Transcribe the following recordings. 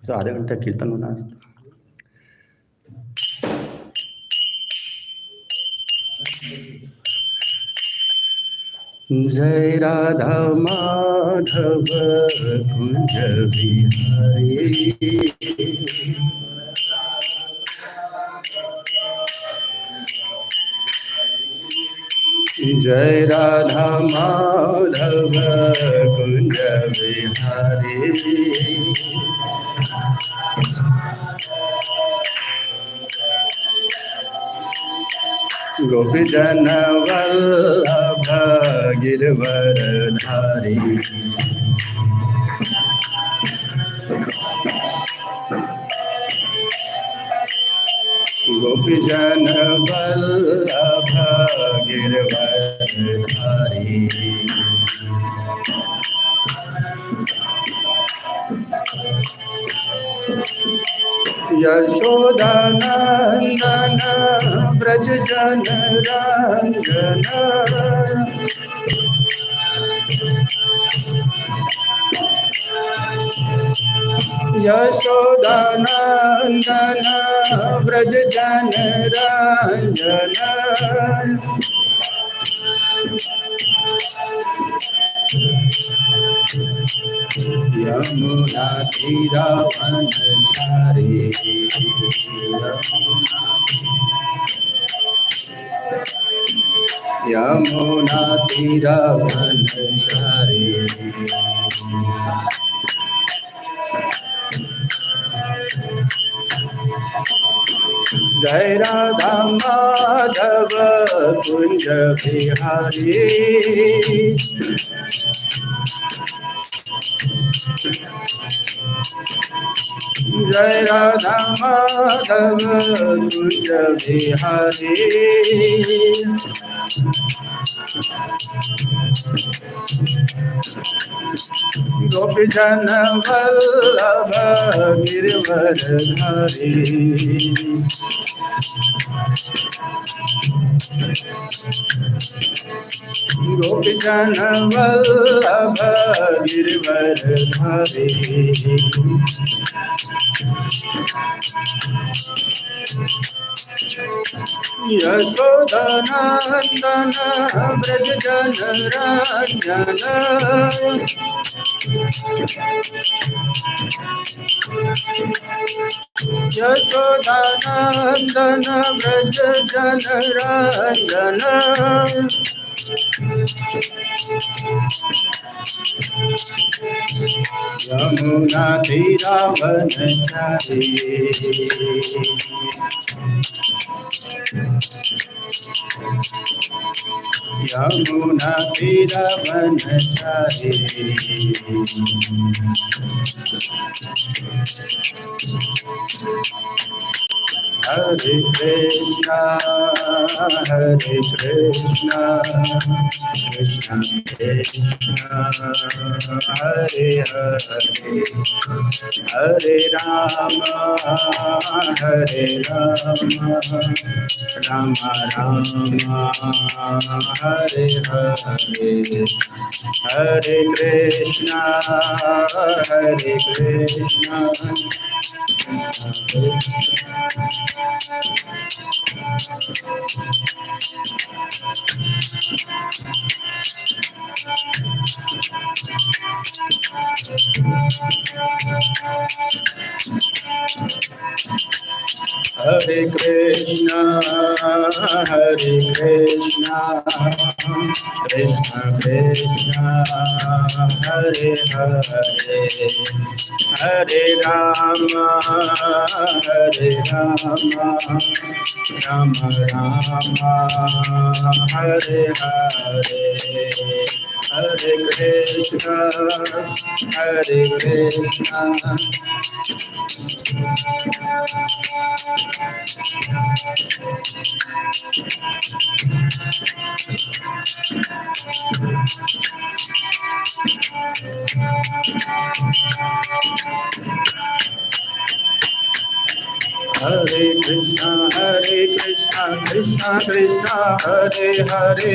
तो आधे घंटे कीर्तन होना है। जय राधा माधव कुंज बिहारी, जय राधा माधव कुंज बिहारी, गोपी जन वल्लभ गिरवरधारी, गोपी जन वल्लभ गिरवरधारी, यशोदानंदन ब्रज जन रंजन, यशोदानंदन ब्रज जन रंजन, यमुना तीरावनचारी, यमुना तीरावनचारी, जय राधा माधव कुंज बिहारी, जय राधा माधव कुंज बिहारी, गोपी जन वल्लभ गिरवरधारी, गोपी जन वल्लभ गिरवरधारी, यशोदानंदन ब्रज जन रंजन, यशोदानंदन ब्रज जन रंजन, यमुना तीरावनचारी, यमुना तीरावनचारी, हरे कृष्णा कृष्णा कृष्णा हरे हरे, हरे राम राम राम हरे हरे, हरे कृष्णा हरे कृष्णा कृष्णा कृष्णा हरे हरे, हरे राम राम राम हरे हरे, हरे कृष्णा हरे कृष्णा कृष्णा कृष्णा हरे हरे,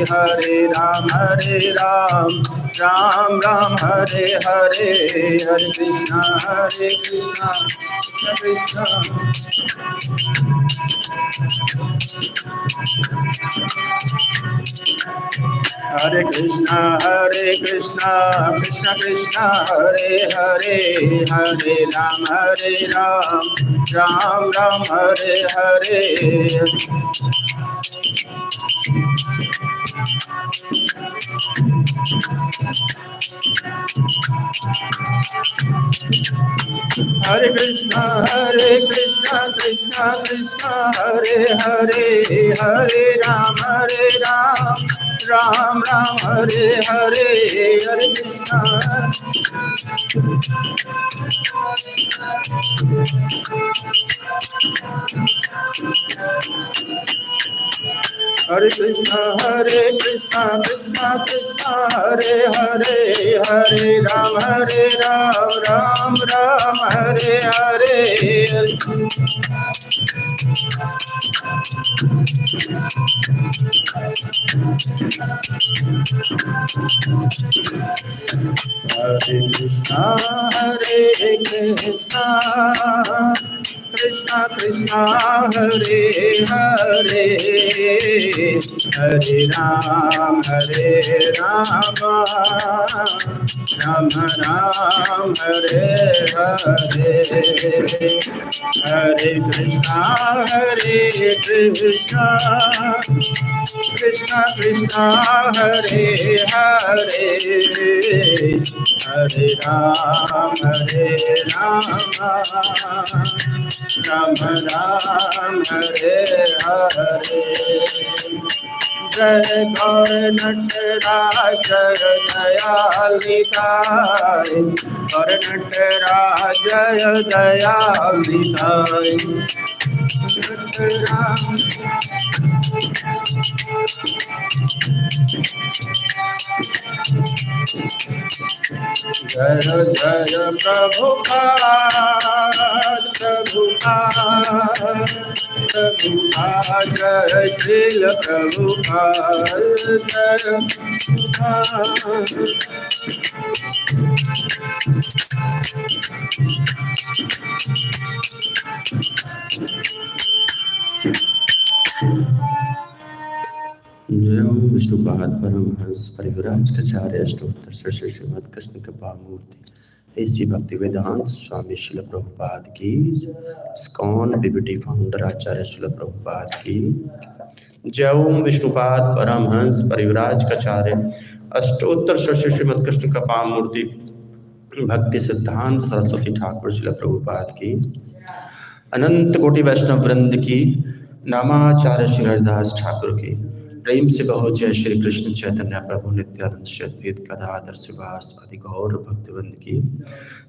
हरे राम राम राम हरे हरे, हरे कृष्णा कृष्णा कृष्णा। हरे कृष्णा कृष्णा कृष्णा हरे हरे, हरे राम राम राम हरे हरे। हरे कृष्णा कृष्णा कृष्णा हरे हरे, हरे राम राम राम हरे हरे। हरे कृष्णा हरे कृष्णा कृष्णा कृष्णा हरे हरे, हरे राम राम राम हरे हरे। हरे कृष्णा कृष्णा कृष्णा हरे हरे, हरे राम राम राम हरे हरे। हरे कृष्णा कृष्णा कृष्णा हरे हरे, हरे राम राम राम हरे हरे। जय गौर नटराज दयालिताय, गौर नटराज दयालिताय। जय जय प्रभुपाद जय श्रील प्रभुपाद जय। जय विष्णुपाद परमहंस परिव्राजकाचार्य अष्टोत्तर श्री श्रीमद कृष्ण कृपा मूर्ति ऐसी भक्ति वेदांत स्वामी शिल प्रभुपाद की, स्कॉन बीबीटी फाउंडर आचार्य शिल प्रभुपाद की जय। ओम विष्णुपाद परमहंस परिव्राजकाचार्य अष्टोत्तर श्री श्रीमद कृष्ण कृपा मूर्ति भक्ति सिद्धांत सरस्वती ठाकुर शिल प्रभुपाद की, अनंत कोटि वैष्णव वृंद की, नामाचार्य श्री हरिदास ठाकुर की। प्रेम से कहो जय श्री कृष्ण चैतन्य प्रभु नित्यानंद श्वेत गदाधर शिवास आदि गौर भक्तवृंद की।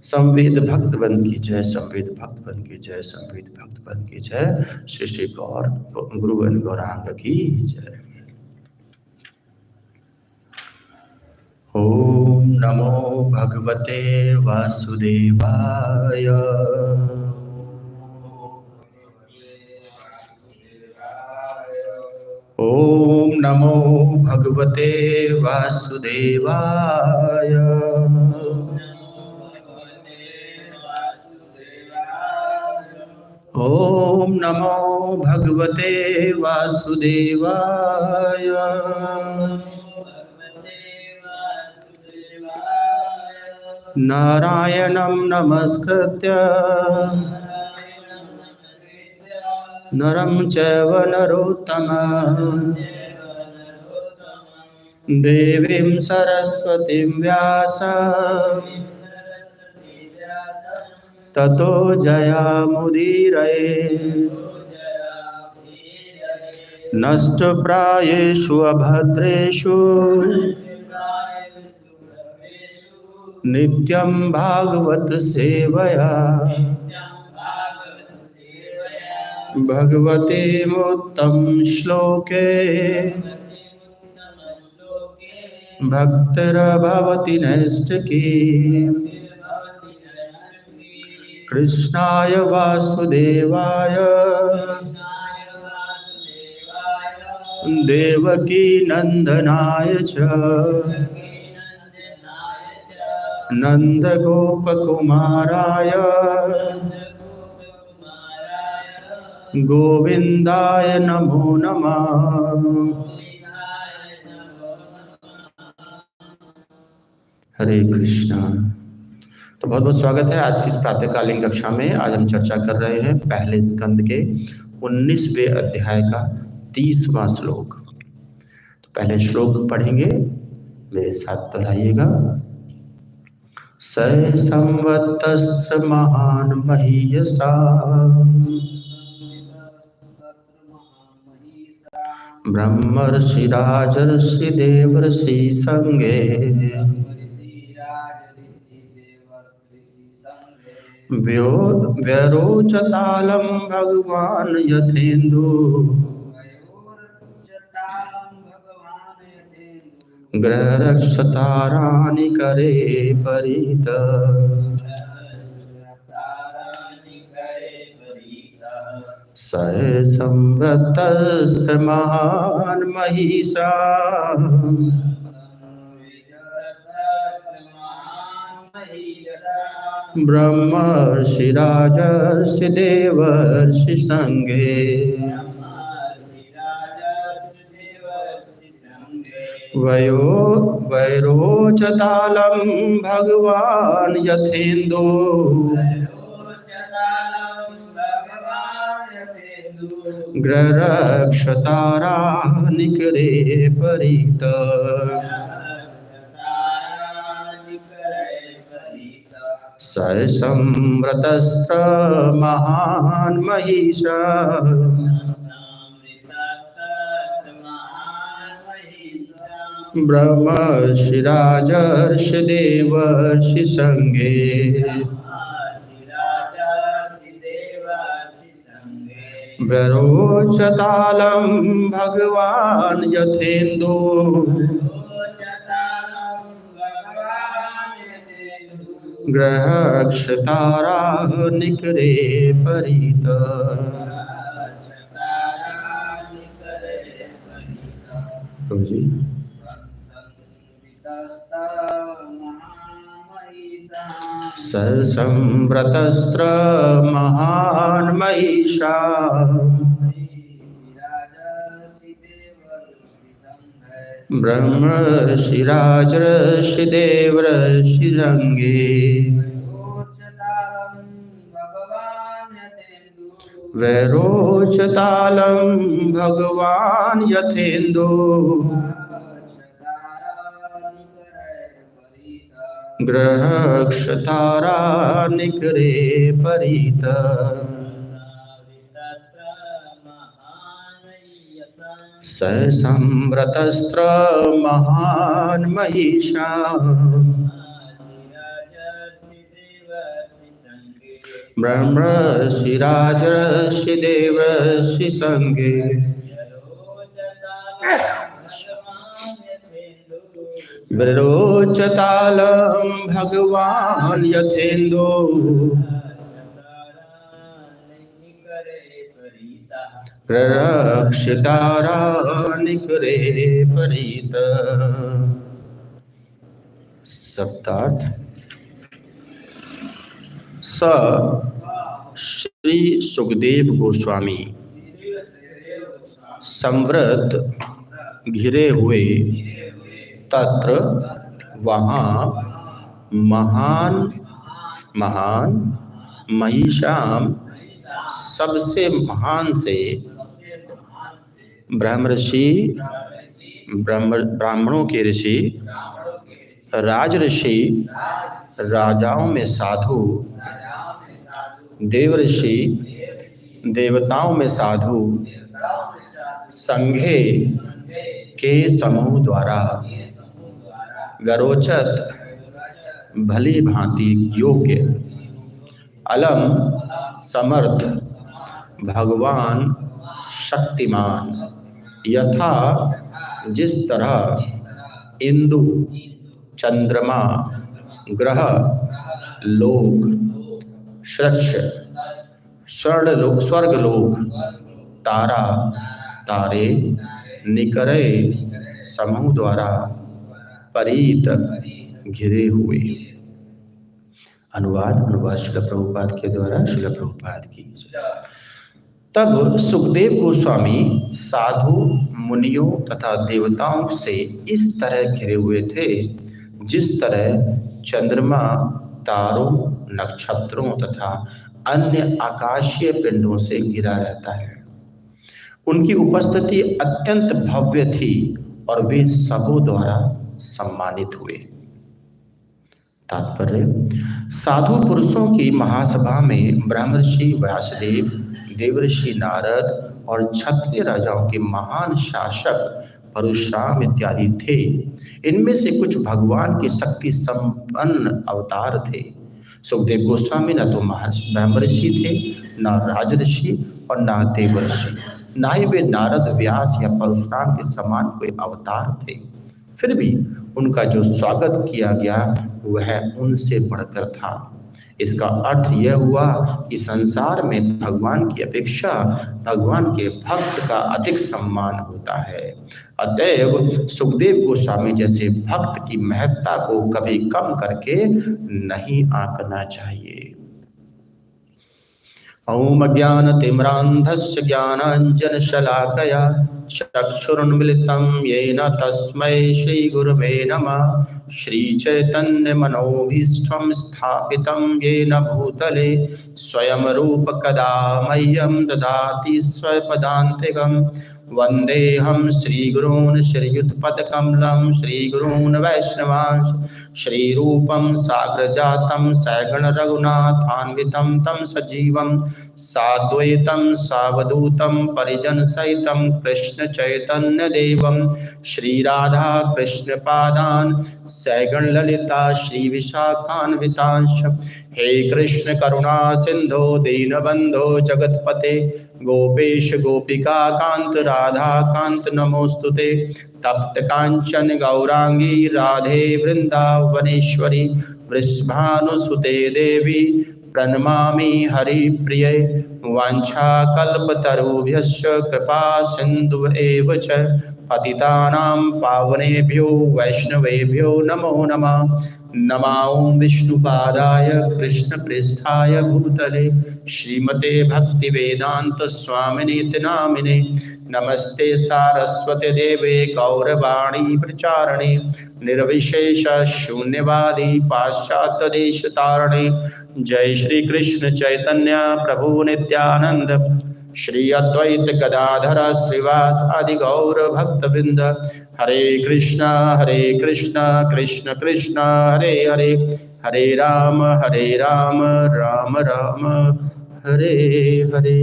संवेद भक्तवृंद की जय, संवेद भक्तवृंद की जय, संवेद भक्तवृंद की जय। श्री श्री गौर गुरु गौरांग की जय। ओम नमो भगवते वासुदेवाय। ओम नमो भगवते वासुदेवाय। ओम नमो भगवते वासुदेवाय। नारायणं नमस्कृत्य नरं चैव नरोत्तमं देवीं सरस्वतीं व्यासं ततो जयामुदीरये। नष्टप्रायेषु अभद्रेषु नित्यं भागवत सेवया भगवते मुत्तम श्लोके भक्तिर्भवति नैष्ठिकी। कृष्णाय वासुदेवाय देवकी नंदनाय च नंद गोप कुमाराय गोविंदाय नमो नमः। हरे कृष्णा। तो बहुत बहुत स्वागत है आज की इस प्रातःकालीन कक्षा में। आज हम चर्चा कर रहे हैं पहले स्कंद के 19वें अध्याय का 30वां श्लोक। तो पहले श्लोक पढ़ेंगे, मेरे साथ दोहराइएगा। स संवत्सर महान महीयसा ब्रह्मर्षि राजर्षि देवर्षि संगे व्यरोचतालं भगवान् यथेन्दु ग्रहरक्षताराणि करे परित। स संवृत्तस्त्र महान् महिषा ब्रह्मर्षि राजर्षि देवर्षि संगे वैरोचतालं भगवान् यथेन्दु ग्रहरक्षताराणि करे परित। स संवृतस्त्र महान् महिषा ब्रह्मर्षि राजर्षि देवर्षि संगे व्यरोचतालं भगवान् यथेन्दु ग्रहरक्षताराणि करे परित। जी स संवृतस्त्र महान् महिषा ब्रह्मर्षि राजर्षि देवर्षि संगे वैरोचतालं भगवान् यथेन्दु ग्रहरक्षताराणि करे परित। स संवृतस्त्र महान् महिषा ब्रह्मर्षि राजर्षि देवर्षि संगे विरोचतालं भगवान् यथेन्दु ग्रहरक्षताराणि करे परित। सप्तार्थ। स श्री सुखदेव गोस्वामी संवृत घिरे हुए तत्र वहाँ महान महान महिषाम सबसे महान से ब्राह्मणों के ऋषि राजऋषि राजाओं में साधु देवऋषि देवताओं में साधु संघे के समूह द्वारा गरोचत भली भांति योग्य अलम समर्थ भगवान शक्तिमान यथा जिस तरह इंदु चंद्रमा ग्रह लोक स्वर्गलोक तारा तारे निकरे समूह द्वारा परीत घिरे हुए अनुवाद अनुवाद श्रील प्रभुपाद के द्वारा श्रील प्रभुपाद की। तब सुखदेव गोस्वामी साधु मुनियों तथा देवताओं से इस तरह घिरे हुए थे जिस तरह चंद्रमा तारों, नक्षत्रों तथा अन्य आकाशीय पिंडों से घिरा रहता है। उनकी उपस्थिति अत्यंत भव्य थी और वे सबों द्वारा सम्मानित हुए। तात्पर्य, साधु पुरुषों की महासभा में ब्रह्मर्षि व्यासदेव, देवर्षि नारद और क्षत्रिय राजाओं के महान शासक परशुराम इत्यादि थे। इनमें से कुछ भगवान की शक्ति संपन्न अवतार थे। सुखदेव गोस्वामी न तो ब्रह्मर्षि थे, न राजर्षि और न देवर्षि, न ही वे नारद, व्यास या परशुराम के समान कोई अवतार थे। फिर भी उनका जो स्वागत किया गया वह उनसे बढ़कर था। इसका अर्थ यह हुआ कि संसार में भगवान की अपेक्षा भगवान के भक्त का अधिक सम्मान होता है। अतएव सुखदेव गोस्वामी जैसे भक्त की महत्ता को कभी कम करके नहीं आंकना चाहिए। ओम ज्ञानतिमिरान्धस्य ज्ञानाञ्जनशलाकया चक्षुरुन्मिलितं येन तस्मै श्रीगुरवे नमः। श्रीचैतन्यमनोभीष्टं स्थापितं येन भूतले स्वयं रूप कदा मह्यं ददाति स्वपदान्तिकं। वन्देऽहं श्रीगुरून् श्रीयुतपदकमलं श्रीगुरून् वैष्णवांश श्रीरूपं साग्रजातं सगण रघुनाथान्वितं तं सजीवं साद्वैतं सावधूतं परिजनसहितं कृष्ण चैतन्य देवं श्रीराधा कृष्ण पादान् सगण ललिता श्री विशाखान्वितांश। हे कृष्ण करुणा सिंधो दीनबंधो जगतपते गोपेश गोपिका कांत राधा कांत नमोस्तुते। तप्त कांचन गौरांगी राधे वृंदावनेश्वरी वृषभानुसुते देवी प्रणमामि हरिप्रिये। वाञ्छाकल्पतरुभ्यश्च कृपा सिन्धुरेव च पतितानां पावनेभ्यो वैष्णवेभ्यो नमो नमः। नमो विष्णुपादाय कृष्णप्रेष्ठाय भूतले श्रीमते भक्तिवेदांत स्वामिनीति नामिने। नमस्ते सारस्वती देवे गौरवाणी प्रचारणे निर्विशेष शून्यवादी पाश्चात्य देश तारणे। जय श्री कृष्ण चैतन्य प्रभु नित्यानंद श्री अद्वैत गदाधर श्रीवास आदि गौर भक्तवृंद। हरे कृष्णा कृष्ण कृष्ण हरे हरे, हरे राम राम राम हरे हरे।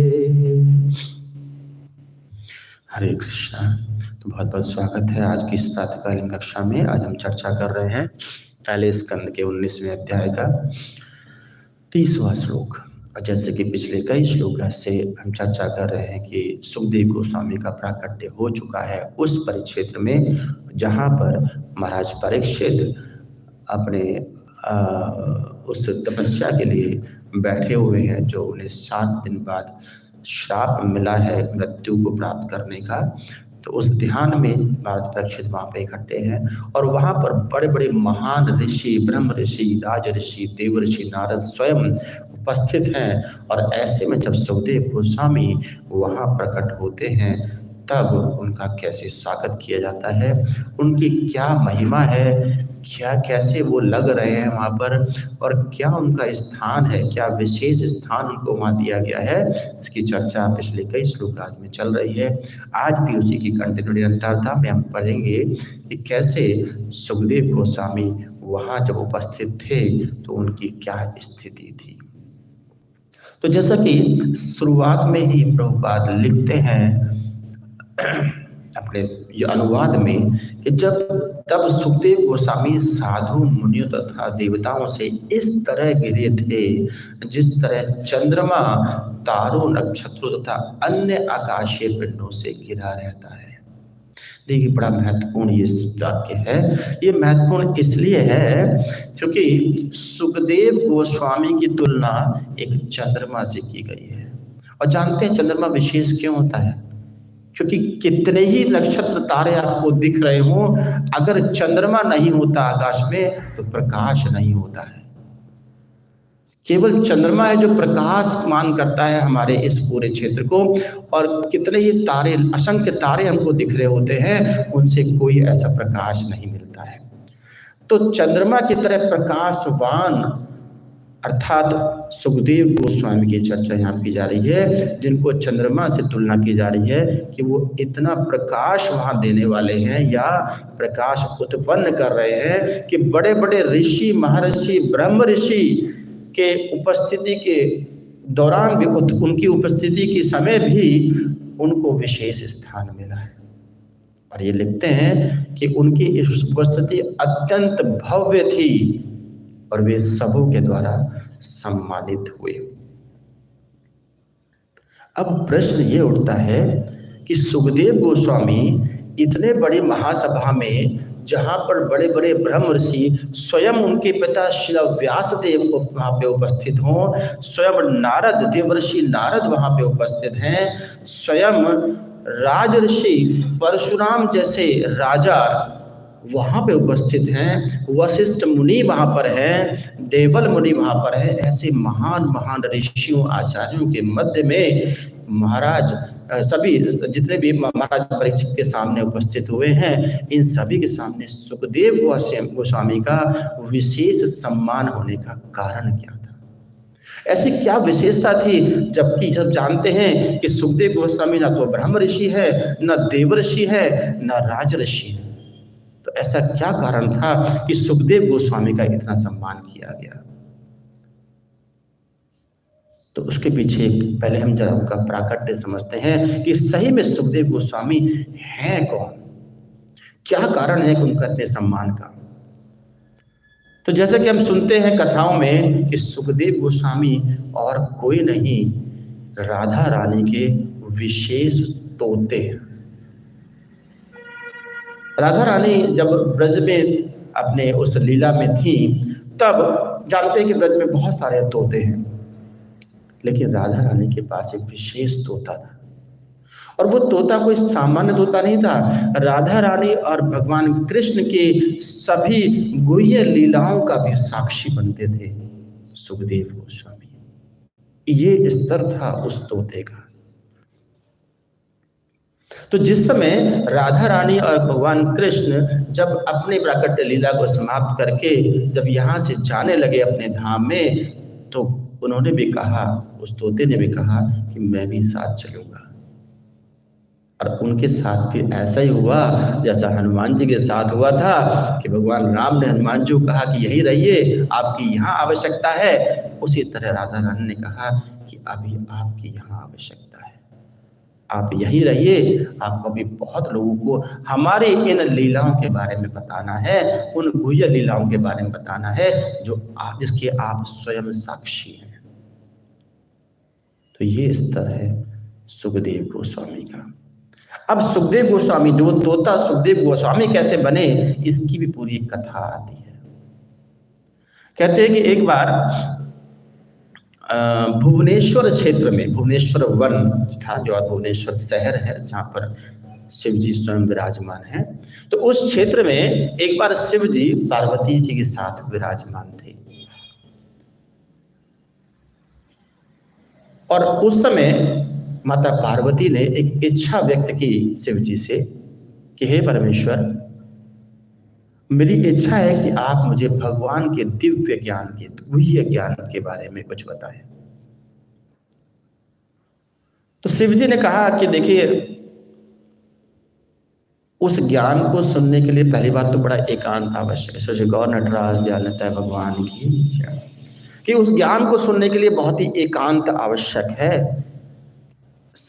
हरे कृष्णा। तो बहुत बहुत स्वागत है आज की इस प्रातःकालीन कक्षा में। आज हम चर्चा कर रहे हैं पहले स्कंद के 19वें अध्याय का 30वां श्लोक। और जैसे कि पिछले कई श्लोक से हम चर्चा कर रहे हैं कि सुखदेव गोस्वामी का प्राकट्य हो चुका है उस परिक्षेत्र में जहाँ पर महाराज परीक्षित अपने उस तपस्या के लिए बैठे हुए हैं जो उन्हें 7 दिन बाद श्राप मिला है मृत्यु को प्राप्त करने का। तो उस ध्यान में महाराज परीक्षित वहाँ पे इकट्ठे हैं और वहाँ पर बड़े बड़े महान ऋषि, ब्रह्म ऋषि, राज ऋषि, देवर्षि नारद स्वयं उपस्थित हैं। और ऐसे में जब सुखदेव गोस्वामी वहाँ प्रकट होते हैं तब उनका कैसे स्वागत किया जाता है, उनकी क्या महिमा है, क्या कैसे वो लग रहे हैं वहाँ पर और क्या उनका स्थान है, क्या विशेष स्थान उनको वहाँ दिया गया है, इसकी चर्चा पिछले कई श्लोक आज में चल रही है। आज भी उसी की कंटिन्यूटी अंतरता में हम पढ़ेंगे कि कैसे सुखदेव गोस्वामी वहाँ जब उपस्थित थे तो उनकी क्या स्थिति थी। तो जैसा कि शुरुआत में ही प्रभुपाद लिखते हैं अपने अनुवाद में कि तब सुखदेव गोस्वामी साधु मुनियों तथा देवताओं से इस तरह घिरे थे जिस तरह चंद्रमा तारों, नक्षत्रों तथा अन्य आकाशीय पिंडों से घिरा रहता है। देखिए बड़ा महत्वपूर्ण ये वाक्य है। ये महत्वपूर्ण इसलिए है क्योंकि सुखदेव गोस्वामी की तुलना एक चंद्रमा से की गई है। और जानते हैं चंद्रमा विशेष क्यों होता है? क्योंकि कितने ही नक्षत्र तारे आपको दिख रहे हों, अगर चंद्रमा नहीं होता आकाश में तो प्रकाश नहीं होता है। केवल चंद्रमा है जो प्रकाशमान करता है हमारे इस पूरे क्षेत्र को, और कितने ही तारे, असंख्य तारे हमको दिख रहे होते हैं, उनसे कोई ऐसा प्रकाश नहीं मिलता है। तो चंद्रमा की तरह प्रकाशवान अर्थात सुखदेव गोस्वामी की चर्चा यहाँ की जा रही है, जिनको चंद्रमा से तुलना की जा रही है कि वो इतना प्रकाश वहाँ देने वाले हैं या प्रकाश उत्पन्न कर रहे हैं कि बड़े बड़े ऋषि, महर्षि, ब्रह्म ऋषि के उपस्थिति के दौरान भी, उनकी उपस्थिति के समय भी उनको विशेष स्थान मिला है। और ये लिखते हैं कि उनकी इस उपस्थिति अत्यंत भव्य थी और वे सबों के द्वारा सम्मानित हुए। अब प्रश्न ये उठता है कि सुखदेव गोस्वामी इतने बड़ी महासभा में, जहां पर बड़े बड़े ब्रह्म ऋषि, स्वयं उनके पिता श्री व्यास देव वहां पे उपस्थित हों, स्वयं नारद, देवर्षि नारद वहां पे उपस्थित हैं, स्वयं राजऋषि परशुराम जैसे राजा वहाँ पे उपस्थित हैं, वशिष्ठ मुनि वहाँ पर हैं, देवल मुनि वहाँ पर हैं, ऐसे महान महान ऋषियों, आचार्यों के मध्य में महाराज सभी जितने भी महाराज परीक्षित के सामने उपस्थित हुए हैं, इन सभी के सामने सुखदेव गोस्वामी का विशेष सम्मान होने का कारण क्या था? ऐसी क्या विशेषता थी, जबकि सब जानते हैं कि सुखदेव गोस्वामी ना तो ब्रह्म ऋषि है, न देवर्षि है, न राज ऋषि है। तो ऐसा क्या कारण था कि सुखदेव गोस्वामी का इतना सम्मान किया गया? तो उसके पीछे पहले हम जरा उनका प्राकट्य समझते हैं कि सही में सुखदेव गोस्वामी हैं कौन, क्या कारण है कि उनका इतने सम्मान का। तो जैसे कि हम सुनते हैं कथाओं में कि सुखदेव गोस्वामी और कोई नहीं, राधा रानी के विशेष तोते हैं। राधा रानी जब ब्रज में अपने उस लीला में थी, तब जानते हैं कि ब्रज में बहुत सारे तोते हैं, लेकिन राधा रानी के पास एक विशेष तोता था, और वो तोता कोई सामान्य तोता नहीं था। राधा रानी और भगवान कृष्ण के सभी गुह्य लीलाओं का भी साक्षी बनते थे सुखदेव गोस्वामी। ये स्तर था उस तोते का। तो जिस समय राधा रानी और भगवान कृष्ण जब अपने प्राकट्य लीला को समाप्त करके जब यहाँ से जाने लगे अपने धाम में, तो उन्होंने भी कहा, उस तोते ने भी कहा कि मैं भी साथ चलूंगा। और उनके साथ भी ऐसा ही हुआ जैसा हनुमान जी के साथ हुआ था कि भगवान राम ने हनुमान जी को कहा कि यहीं रहिए, आपकी यहाँ आवश्यकता है। उसी तरह राधा रानी ने कहा कि अभी आपकी यहाँ आवश्यकता है, आप यहीं रहिए, आपको भी बहुत लोगों को हमारी इन लीलाओं के बारे में बताना है, उन गुह्य लीलाओं के बारे में बताना है जिसके आप स्वयं साक्षी हैं। तो ये स्तर है सुखदेव गोस्वामी का। अब सुखदेव गोस्वामी, जो तोता सुखदेव गोस्वामी कैसे बने, इसकी भी पूरी कथा आती है। कहते हैं कि एक बार भुवनेश्वर क्षेत्र में, भुवनेश्वर वन था जो भुवनेश्वर शहर है जहाँ पर शिव जी स्वयं विराजमान हैं, तो उस क्षेत्र में एक बार शिव जी पार्वती जी के साथ विराजमान थे। और उस समय माता पार्वती ने एक इच्छा व्यक्त की शिव जी से कि हे परमेश्वर, मेरी इच्छा है कि आप मुझे भगवान के दिव्य ज्ञान के, गुह्य ज्ञान के बारे में कुछ बताएं। तो शिव जी ने कहा कि देखिए, उस ज्ञान को सुनने के लिए पहली बात तो बड़ा एकांत आवश्यक है। श्री गौर नटराज दयालता भगवान की, कि उस ज्ञान को सुनने के लिए बहुत ही एकांत आवश्यक है।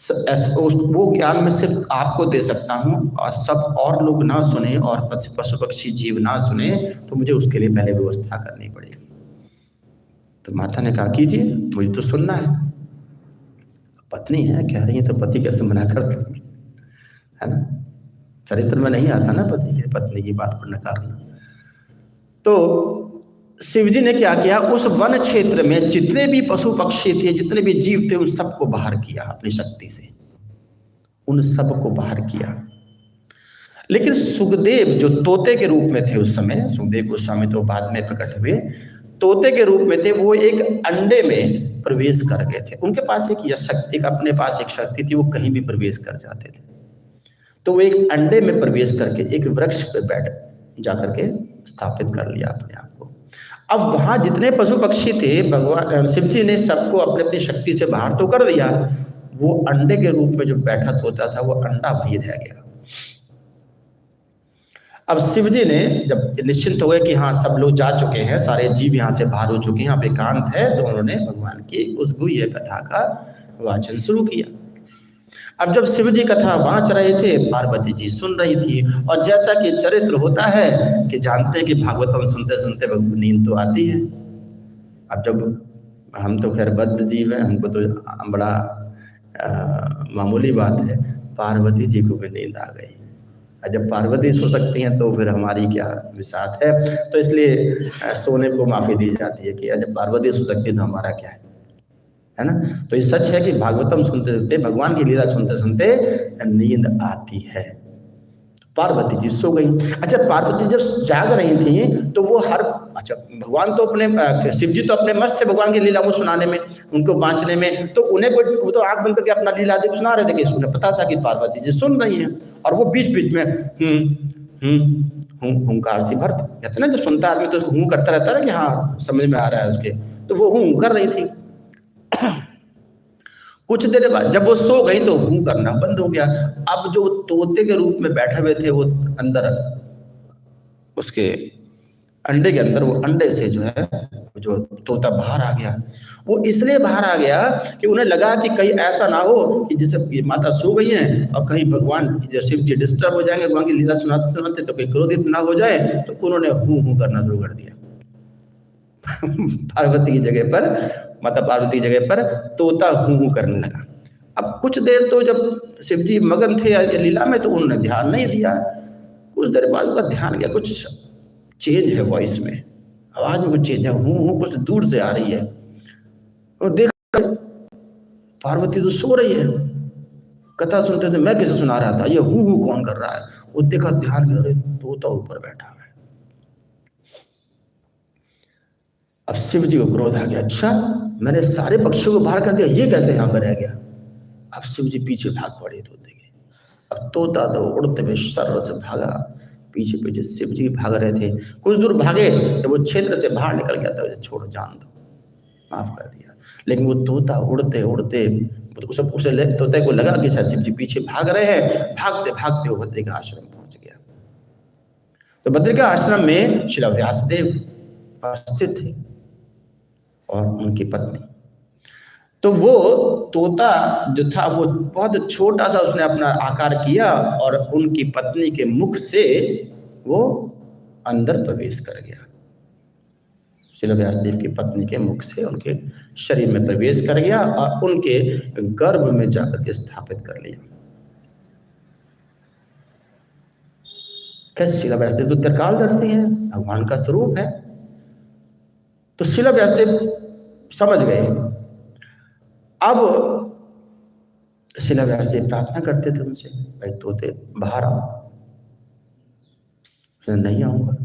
वो ज्ञान में सिर्फ आपको दे सकता हूँ, और सब और लोग ना सुने और पशु पक्षी जीव ना सुने, तो मुझे उसके लिए पहले व्यवस्था करनी पड़ेगी। तो माता ने कहा कीजिए, मुझे तो सुनना है। पत्नी है, कह रही है, तो पति कैसे मना कर देंगे, है ना? चरित्र में नहीं आता ना पत्नी की बात पर नकारना। तो शिवजी ने क्या किया, उस वन क्षेत्र में जितने भी पशु पक्षी थे, जितने भी जीव थे, उन सबको बाहर किया अपनी शक्ति से, उन सबको बाहर किया। लेकिन सुखदेव जो तोते के रूप में थे उस समय, सुखदेव गोस्वामी तो बाद में प्रकट हुए, तोते के रूप में थे, वो एक अंडे में प्रवेश कर गए थे। उनके पास एक शक्ति, अपने पास एक शक्ति थी, वो कहीं भी प्रवेश कर जाते थे। तो वो एक अंडे में प्रवेश करके एक वृक्ष पर बैठ जाकर के स्थापित कर लिया अपने आप को। अब वहां जितने पशु पक्षी थे, भगवान शिव जी ने सबको अपने अपनी शक्ति से बाहर तो कर दिया, वो अंडे के रूप में जो बैठा तोता था वो अंडा वही रह गया। अब शिव जी ने जब निश्चिंत हो गए कि हाँ सब लोग जा चुके हैं, सारे जीव यहाँ से बाहर हो चुके हैं, यहाँ पे एकांत है, तो उन्होंने भगवान की उस गुह्य कथा का वाचन शुरू किया। अब जब शिव जी कथा वाच रहे थे, पार्वती जी सुन रही थी, और जैसा कि चरित्र होता है कि जानते हैं कि भागवतम सुनते सुनते नींद तो आती है। अब जब हम तो खैर बद्ध जीव हैं, हमको तो बड़ा मामूली बात है, पार्वती जी को भी नींद आ गई। जब पार्वती सो सकती हैं तो फिर हमारी क्या विसात है। तो इसलिए सोने को माफी दी जाती है कि जब पार्वती सो सकती है तो हमारा क्या है ना। तो ये सच है कि भागवतम सुनते सुनते, भगवान की लीला सुनते सुनते नींद आती है। पार्वती जी सो गई। अच्छा, पार्वती जब जाग रही थी तो वो भगवान तो अपने, शिव जी तो अपने मस्त थे भगवान की लीला को सुनाने में, उनको बांचने में, तो उन्हें वो तो आंख बंद करके अपना लीला सुना रहे थे कि उन्हें पता था कि पार्वती जी सुन रही हैं, और वो बीच बीच में हुंकार सी भरते, कहते ना, जो सुनता आदमी तो हूं करता रहता है कि हाँ समझ में आ रहा है उसके, तो वो हूं कर रही थी। कुछ देर बाद जब वो सो गई तो हूं करना बंद हो गया। अब जो तोते के रूप में बैठे हुए थे वो अंदर, उसके अंडे के अंदर, वो अंडे से जो है जो तोता बाहर आ गया। वो इसलिए बाहर आ गया कि उन्हें लगा कि कहीं ऐसा ना हो कि जैसे माता सो गई हैं और कहीं भगवान शिव जी डिस्टर्ब हो जाएंगे भगवान की लीला सुनाते सुनाते, तो कहीं क्रोधित ना हो जाए, तो उन्होंने हूं करना शुरू कर दिया। पार्वती की जगह पर, माता पार्वती की जगह पर तोता हूं करने लगा। अब कुछ देर तो जब शिव जी मगन थे लीला में तो उन्होंने ध्यान नहीं दिया। कुछ देर बाद उनका ध्यान गया, कुछ चेंज है वॉइस में, आवाज में कुछ चेंज है, हूं कुछ दूर से आ रही है। और देख पार्वती तो सो रही है, कथा सुनते थे, मैं किसे सुना रहा था, ये हूं कौन कर रहा है। वो देखा, ध्यान कर रहे, तोता ऊपर बैठा है। अब शिव जी को क्रोध आ गया, अच्छा मैंने सारे पक्षियों को बाहर कर दिया, ये कैसे यहाँ पर रह गया। अब शिव जी पीछे भाग पड़े तोते के। अब तोता तो उड़ते हुए सर्र से भागा, पीछे पीछे शिव जी भाग रहे थे। कुछ दूर भागे, जब वो क्षेत्र से बाहर निकल गया था, छोड़ो जान दो, माफ कर दिया। लेकिन वो तोता उड़ते उड़ते, उसे तोते को लगा कि शायद शिव जी पीछे भाग रहे हैं। भागते भागते वो बद्रिका आश्रम पहुंच गया। तो बद्रिका आश्रम में श्री व्यासदेव उपस्थित थे और उनकी पत्नी। तो वो तोता जो था वो बहुत छोटा सा उसने अपना आकार किया और उनकी पत्नी के मुख से वो अंदर प्रवेश कर गया। श्री व्यासदेव की पत्नी के मुख से उनके शरीर में प्रवेश कर गया और उनके गर्भ में जाकर के स्थापित कर लिया। कैसे श्री व्यासदेव तो त्रिकालदर्शी हैं, भगवान का स्वरूप है। तो श्री व्यासदेव समझ गए। अब श्री व्यासदेव प्रार्थना करते थे उनसे, भाई तोते बाहर आओ। नहीं आऊंगा।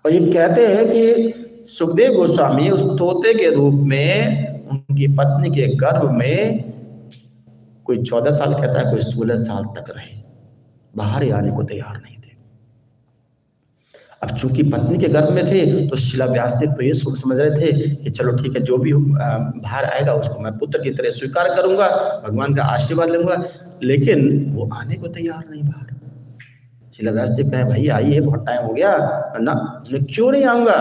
और ये कहते हैं कि सुखदेव गोस्वामी उस तोते के रूप में उनकी पत्नी के गर्भ में कोई 14 साल कहता है, कोई 16 साल तक रहे, बाहर ही आने को तैयार नहीं थे। अब चूंकि पत्नी के गर्भ में थे तो शिला व्यासदेव तो ये समझ रहे थे कि चलो ठीक है, जो भी बाहर आएगा उसको मैं पुत्र की तरह स्वीकार करूंगा, भगवान का आशीर्वाद लूंगा। लेकिन वो आने को तैयार नहीं बाहर। शिला व्यासदेव कहे, भाई आइए, बहुत टाइम हो गया ना, मैं क्यों नहीं आऊंगा।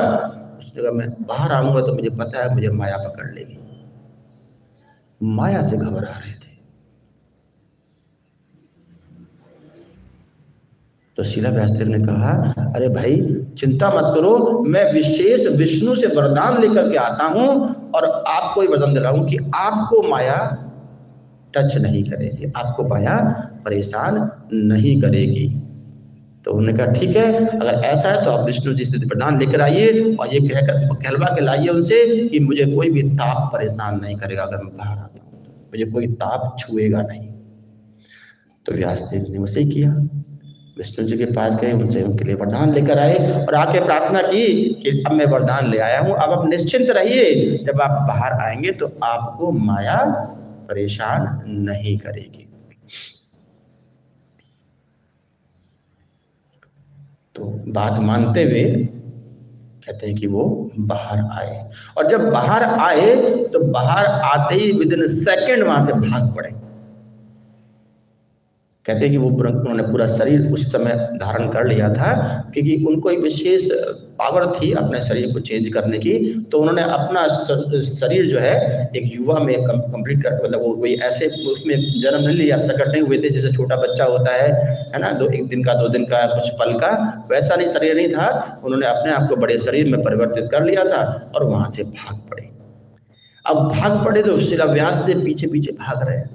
उसने कहा, मैं बाहर आऊंगा तो मुझे पता है मुझे माया पकड़ लेगी। माया से घबरा रहे थे। तो शिला व्यासदेव ने कहा, अरे भाई चिंता मत करो, मैं विशेष विष्णु से वरदान लेकर के आता हूं और आपको ये वरदान दे रहा हूं कि आपको माया टच नहीं करेगी, आपको माया परेशान नहीं करेगी। तो उन्होंने कहा ठीक है, अगर ऐसा है तो आप विष्णु जी से वरदान लेकर आइए और ये कहलवा के लाइए उनसे कि मुझे कोई भी ताप परेशान नहीं करेगा, अगर मैं बाहर आता हूं तो मुझे कोई ताप छुएगा नहीं। तो व्यासदेव ने वैसे ही किया। विष्णु जी के पास गए, उनसे उनके लिए वरदान लेकर आए और आके प्रार्थना की कि अब मैं वरदान ले आया हूँ, अब आप निश्चिंत रहिए, जब आप बाहर आएंगे तो आपको माया परेशान नहीं करेगी। तो बात मानते हुए कहते हैं कि वो बाहर आए, और जब बाहर आए तो बाहर आते ही विदिन सेकंड वहां से भाग पड़े। कहते हैं कि वो उन्होंने पूरा शरीर उस समय धारण कर लिया था, क्योंकि उनको एक विशेष पावर थी अपने शरीर को चेंज करने की। तो उन्होंने अपना शरीर जो है एक युवा में कंप्लीट कर, मतलब वो कोई ऐसे उसमें जन्म नहीं लिया, प्रकट नहीं हुए थे जैसे छोटा बच्चा होता है ना, एक दिन का 2 दिन का कुछ पल का, वैसा नहीं शरीर नहीं था। उन्होंने अपने आप को बड़े शरीर में परिवर्तित कर लिया था और वहां से भाग पड़े। अब भाग पड़े तो शिला व्यासदेव पीछे पीछे भाग रहे हैं।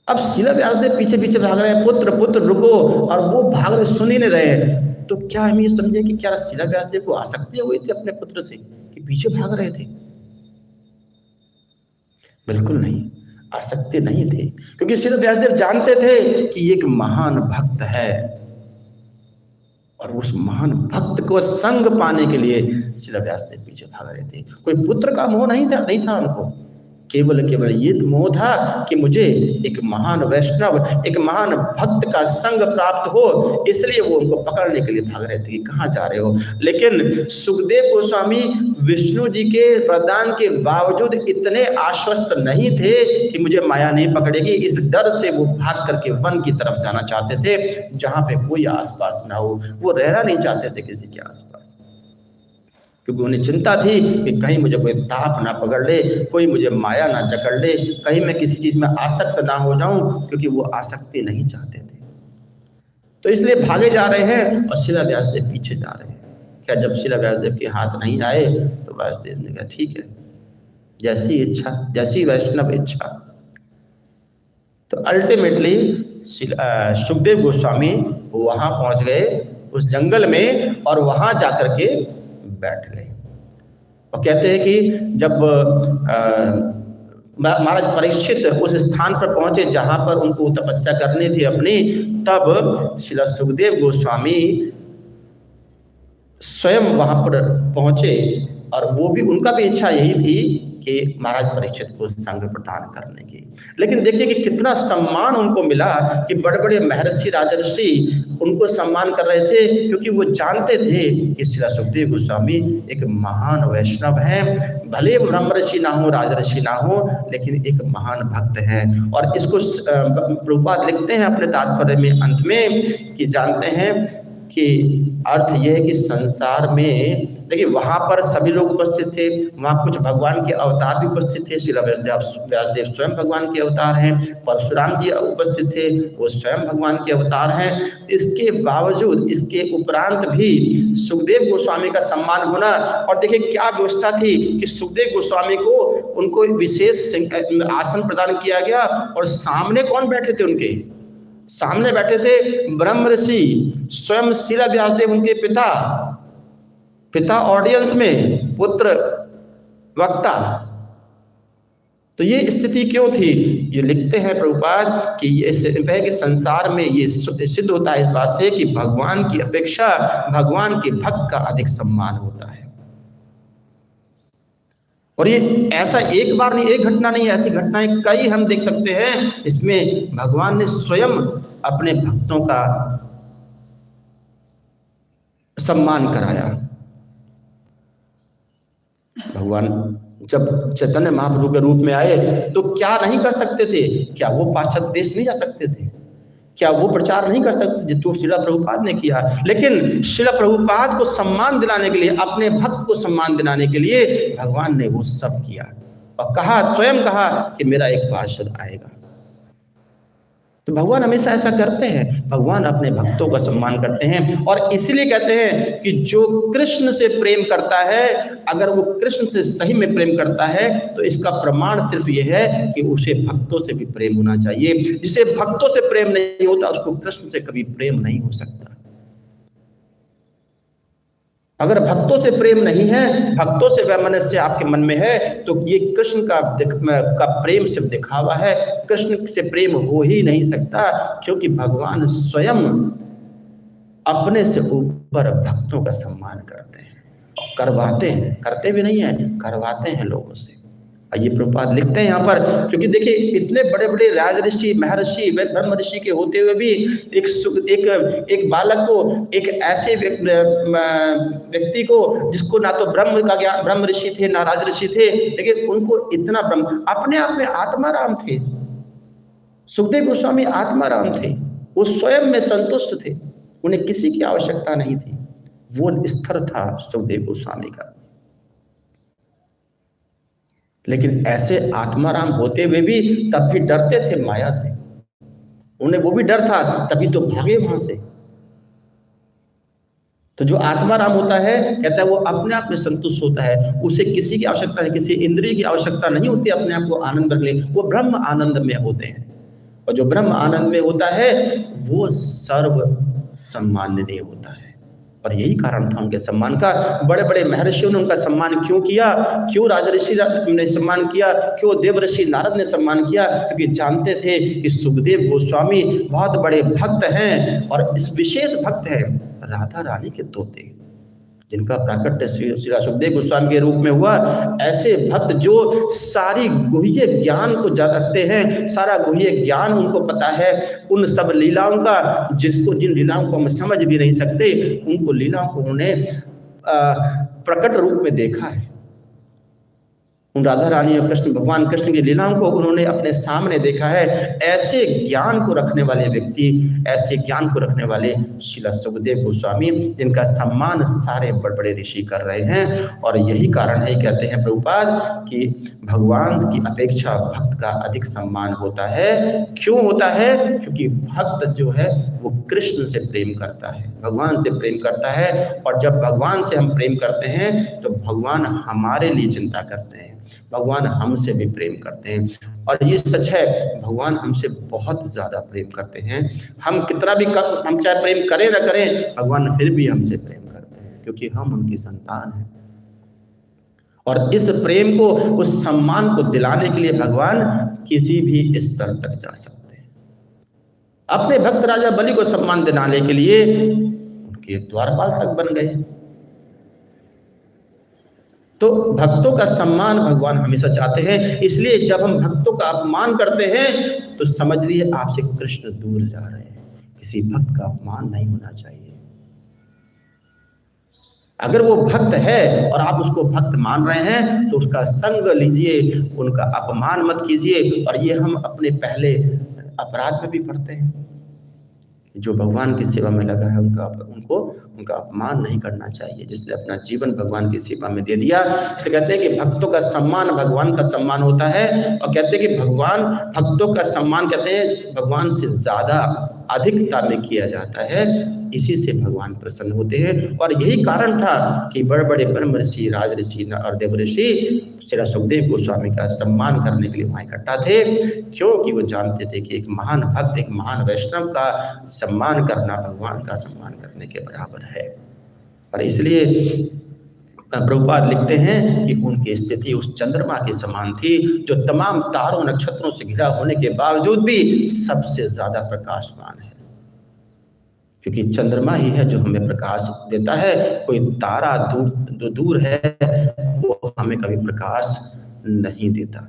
अब शिला व्यासदेव पीछे पीछे भाग रहे हैं, पुत्र पुत्र रुको, और वो भाग रहे, सुन ही नहीं रहे। तो क्या हम ये समझे कि क्या शिला व्यासदेव को आसक्ति हुई थी अपने पुत्र से कि पीछे भाग रहे थे? बिल्कुल नहीं, आसक्ति नहीं थे, क्योंकि शिला व्यासदेव जानते थे कि एक महान भक्त है और उस महान भक्त को संग पाने के लिए शिला व्यासदेव पीछे भाग रहे थे। कोई पुत्र का मोह नहीं था उनको, केवल ये मोह था कि मुझे एक महान वैष्णव, एक महान भक्त का संग प्राप्त हो, इसलिए वो उनको पकड़ने के लिए भाग रहे थे कि कहाँ जा रहे हो। लेकिन सुखदेव गोस्वामी विष्णु जी के वरदान के बावजूद इतने आश्वस्त नहीं थे कि मुझे माया नहीं पकड़ेगी। इस डर से वो भाग करके वन की तरफ जाना चाहते थे, जहाँ पे कोई आसपास ना हो। वो रहना नहीं चाहते थे किसी के आसपास, क्योंकि उन्हें चिंता थी कि कहीं मुझे कोई ताप ना पकड़ ले, कोई मुझे माया ना जकड़ ले, कहीं मैं किसी चीज में आसक्त ना हो जाऊं, क्योंकि वो आसक्ति नहीं चाहते थे। तो इसलिए भागे जा रहे हैं और शिला व्यासदेव पीछे जा रहे हैं। क्या जब शिला व्यासदेव के हाथ नहीं आए तो व्यासदेव ने कहा ठीक है, जैसी इच्छा, जैसी वैष्णव इच्छा। तो अल्टीमेटली सुखदेव गोस्वामी वहां पहुंच गए उस जंगल में, और वहां जाकर के बैठ गए। और कहते हैं कि जब महाराज परीक्षित उस स्थान पर पहुंचे जहां पर उनको तपस्या करनी थी अपनी, तब श्री सुखदेव गोस्वामी स्वयं वहां पर पहुंचे, और वो भी, उनका भी इच्छा यही थी कि महाराज परीक्षित को संग प्रदान करने की। लेकिन देखिए कि कितना सम्मान उनको मिला कि बड़े बड़े महर्षि राजर्षि उनको सम्मान कर रहे थे, क्योंकि वो जानते थे कि श्री सुखदेव गोस्वामी एक महान वैष्णव हैं। भले ब्रह्मर्षि ना हो, राजर्षि ना हो, लेकिन एक महान भक्त हैं। और इसको प्रभुपाद लिखते हैं अपने तात्पर्य में अंत में कि जानते हैं कि अर्थ यह है कि संसार में, देखिए वहां पर सभी लोग उपस्थित थे, वहां कुछ भगवान के अवतार भी उपस्थित थे। श्री व्यासदेव स्वयं भगवान के अवतार हैं, परशुराम जी उपस्थित थे, वो स्वयं भगवान के अवतार हैं। इसके बावजूद, इसके उपरांत भी सुखदेव गोस्वामी का सम्मान होना, और देखिए क्या व्यवस्था थी कि सुखदेव गोस्वामी को, उनको विशेष आसन प्रदान किया गया, और सामने कौन बैठे थे? उनके सामने बैठे थे ब्रह्म ऋषि स्वयं शिला व्यासदेव, उनके पिता ऑडियंस में, पुत्र वक्ता। तो ये स्थिति क्यों थी? ये लिखते हैं प्रभुपाद कि ये कि संसार में ये सिद्ध होता है इस बात से कि भगवान की अपेक्षा भगवान के भक्त का अधिक सम्मान होता है। और ये ऐसा एक बार नहीं, एक घटना नहीं, ऐसी घटनाएं कई हम देख सकते हैं। इसमें भगवान ने स्वयं अपने भक्तों का सम्मान कराया। भगवान जब चैतन्य महाप्रभु के रूप में आए तो क्या नहीं कर सकते थे? क्या वो पाश्चात्य देश नहीं जा सकते थे? क्या वो प्रचार नहीं कर सकते जो श्रीला प्रभुपाद ने किया? लेकिन श्रीला प्रभुपाद को सम्मान दिलाने के लिए, अपने भक्त को सम्मान दिलाने के लिए भगवान ने वो सब किया, और कहा, स्वयं कहा कि मेरा एक पार्षद आएगा। तो भगवान हमेशा ऐसा करते हैं, भगवान अपने भक्तों का सम्मान करते हैं। और इसलिए कहते हैं कि जो कृष्ण से प्रेम करता है, अगर वो कृष्ण से सही में प्रेम करता है, तो इसका प्रमाण सिर्फ ये है कि उसे भक्तों से भी प्रेम होना चाहिए। जिसे भक्तों से प्रेम नहीं होता, उसको कृष्ण से कभी प्रेम नहीं हो सकता। अगर भक्तों से प्रेम नहीं है, भक्तों से वैमनस्य आपके मन में है, तो ये कृष्ण का प्रेम सिर्फ दिखावा है। कृष्ण से प्रेम हो ही नहीं सकता, क्योंकि भगवान स्वयं अपने से ऊपर भक्तों का सम्मान करते हैं, करवाते हैं, करते भी नहीं है, करवाते हैं लोगों से। ये प्रभुपाद लिखते हैं यहाँ पर, क्योंकि देखिए इतने बड़े बड़े राज ऋषि, महर्षि, ब्रह्म ऋषि के होते हुए भी एक बालक को, एक ऐसे व्यक्ति को जिसको ना तो ब्रह्म का ज्ञान, ब्रह्म ऋषि थे ना राज ऋषि थे, लेकिन उनको इतना ब्रह्म, अपने आप में आत्माराम थे। सुखदेव गोस्वामी आत्माराम थे, वो स्वयं में संतुष्ट थे, उन्हें किसी की आवश्यकता नहीं थी। वो स्तर था सुखदेव गोस्वामी का। लेकिन ऐसे आत्माराम होते हुए भी तब भी डरते थे माया से, उन्हें वो भी डर था, तभी तो भागे वहां से। तो जो आत्माराम होता है, कहता है वो अपने आप में संतुष्ट होता है, उसे किसी की आवश्यकता नहीं, किसी इंद्रिय की आवश्यकता नहीं होती अपने आप को आनंद रखने। वो ब्रह्म आनंद में होते हैं, और जो ब्रह्म आनंद में होता है वो सर्व सम्माननीय होता है। और यही कारण था उनके सम्मान का। बड़े बड़े महर्षियों ने उनका सम्मान क्यों किया, क्यों राजऋषि ने सम्मान किया, क्यों देवर्षि नारद ने सम्मान किया? क्योंकि जानते थे कि सुखदेव गोस्वामी बहुत बड़े भक्त हैं, और इस विशेष भक्त हैं राधा रानी के तोते, जिनका प्राकट्य श्री सुखदेव गोस्वामी के रूप में हुआ। ऐसे भक्त जो सारी गुह्य ज्ञान को रखते हैं, सारा गुह्य ज्ञान उनको पता है, उन सब लीलाओं का, जिन लीलाओं को हम समझ भी नहीं सकते, उनको लीलाओं को उन्होंने प्रकट रूप में देखा है। उन राधा रानी और कृष्ण, भगवान कृष्ण की लीलाओं को उन्होंने अपने सामने देखा है। ऐसे ज्ञान को रखने वाले व्यक्ति, ऐसे ज्ञान को रखने वाले श्रील सुखदेव गोस्वामी, जिनका सम्मान सारे बड़े बड़े ऋषि कर रहे हैं। और यही कारण है, कहते हैं प्रभुपाद, कि भगवान की अपेक्षा भक्त का अधिक सम्मान होता है। क्यों होता है? क्योंकि भक्त जो है वो कृष्ण से प्रेम करता है, भगवान से प्रेम करता है। और जब भगवान से हम प्रेम करते हैं तो भगवान हमारे लिए चिंता करते हैं, भगवान हमसे भी प्रेम करते हैं। और ये सच है, भगवान हमसे बहुत ज्यादा प्रेम करते हैं। हम कितना भी हम चाहे प्रेम करें ना करें, भगवान फिर भी हमसे प्रेम करते हैं, क्योंकि हम उनकी संतान हैं। और इस प्रेम को, उस सम्मान को दिलाने के लिए भगवान किसी भी स्तर तक जा सकते हैं। अपने भक्त राजा बलि को सम्मान दिलाने के लिए उनके द्वारपाल तक बन गए। तो भक्तों का सम्मान भगवान हमेशा चाहते हैं। इसलिए जब हम भक्तों का अपमान करते हैं तो समझ लीजिए आपसे कृष्ण दूर जा रहे हैं। किसी भक्त का अपमान नहीं होना चाहिए। अगर वो भक्त है और आप उसको भक्त मान रहे हैं तो उसका संग लीजिए, उनका अपमान मत कीजिए। और ये हम अपने पहले अपराध में भी पढ़ते हैं, जो भगवान की सेवा में लगा है उनका अपमान नहीं करना चाहिए, जिसने अपना जीवन भगवान की सेवा में दे दिया। इसलिए कहते हैं कि भक्तों का सम्मान भगवान का सम्मान होता है। और कहते हैं कि भगवान भक्तों का सम्मान, कहते हैं भगवान से ज्यादा अधिकता में किया जाता है, इसी से भगवान प्रसन्न होते हैं। और यही कारण था कि बड़े बड़े ब्रह्म ऋषि, राज ऋषि और देव ऋषि श्री सुखदेव गोस्वामी का सम्मान करने के लिए वहां इकट्ठा थे, क्योंकि वो जानते थे कि एक महान भक्त, एक महान वैष्णव का सम्मान करना भगवान का सम्मान करने के बराबर है। और इसलिए प्रभुपाद लिखते हैं कि उनकी स्थिति उस चंद्रमा के समान थी, जो तमाम तारों नक्षत्रों से घिरा होने के बावजूद भी सबसे ज्यादा प्रकाशमान है। क्योंकि चंद्रमा ही है जो हमें प्रकाश देता है। कोई तारा दूर है वो हमें कभी प्रकाश नहीं देता।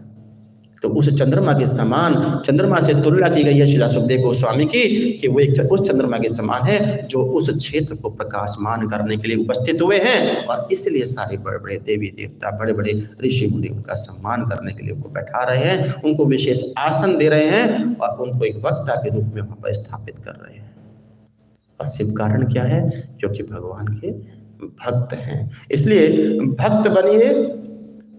तो उस चंद्रमा के समान, चंद्रमा से तुलना की गई है श्री सुखदेव गोस्वामी की, कि वो एक उस चंद्रमा के समान है जो उस क्षेत्र को प्रकाशमान करने के लिए उपस्थित हुए हैं। और इसलिए सारे बड़े बड़े देवी देवता, बड़े बड़े ऋषि मुनि उनका सम्मान करने के लिए उनको बैठा रहे हैं, उनको विशेष आसन दे रहे हैं और उनको एक वक्ता के रूप में वहां पर स्थापित कर रहे हैं। और सिर्फ कारण क्या है? क्योंकि भगवान के भक्त हैं। इसलिए भक्त बनिए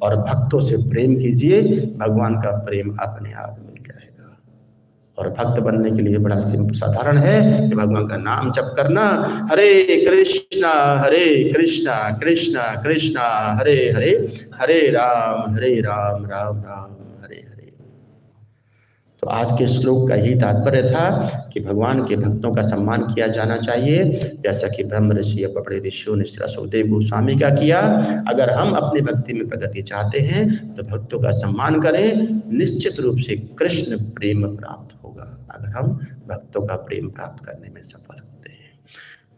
और भक्तों से प्रेम कीजिए, भगवान का प्रेम अपने आप मिल जाएगा। और भक्त बनने के लिए बड़ा साधारण है कि भगवान का नाम जप करना, हरे कृष्णा कृष्णा कृष्णा हरे हरे, हरे राम राम राम हरे हरे। तो आज के श्लोक का यही तात्पर्य था कि भगवान के भक्तों का सम्मान किया जाना चाहिए, जैसा कि ब्रह्म ऋषि या बड़े ऋषियों ने श्री सुखदेव गोस्वामी का किया। अगर हम अपनी भक्ति में प्रगति चाहते हैं तो भक्तों का सम्मान करें, निश्चित रूप से कृष्ण प्रेम प्राप्त होगा अगर हम भक्तों का प्रेम प्राप्त करने में सफल होते हैं।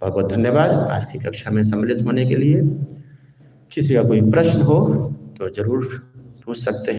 बहुत बहुत धन्यवाद आज की कक्षा में सम्मिलित होने के लिए। किसी का कोई प्रश्न हो तो जरूर पूछ सकते हैं।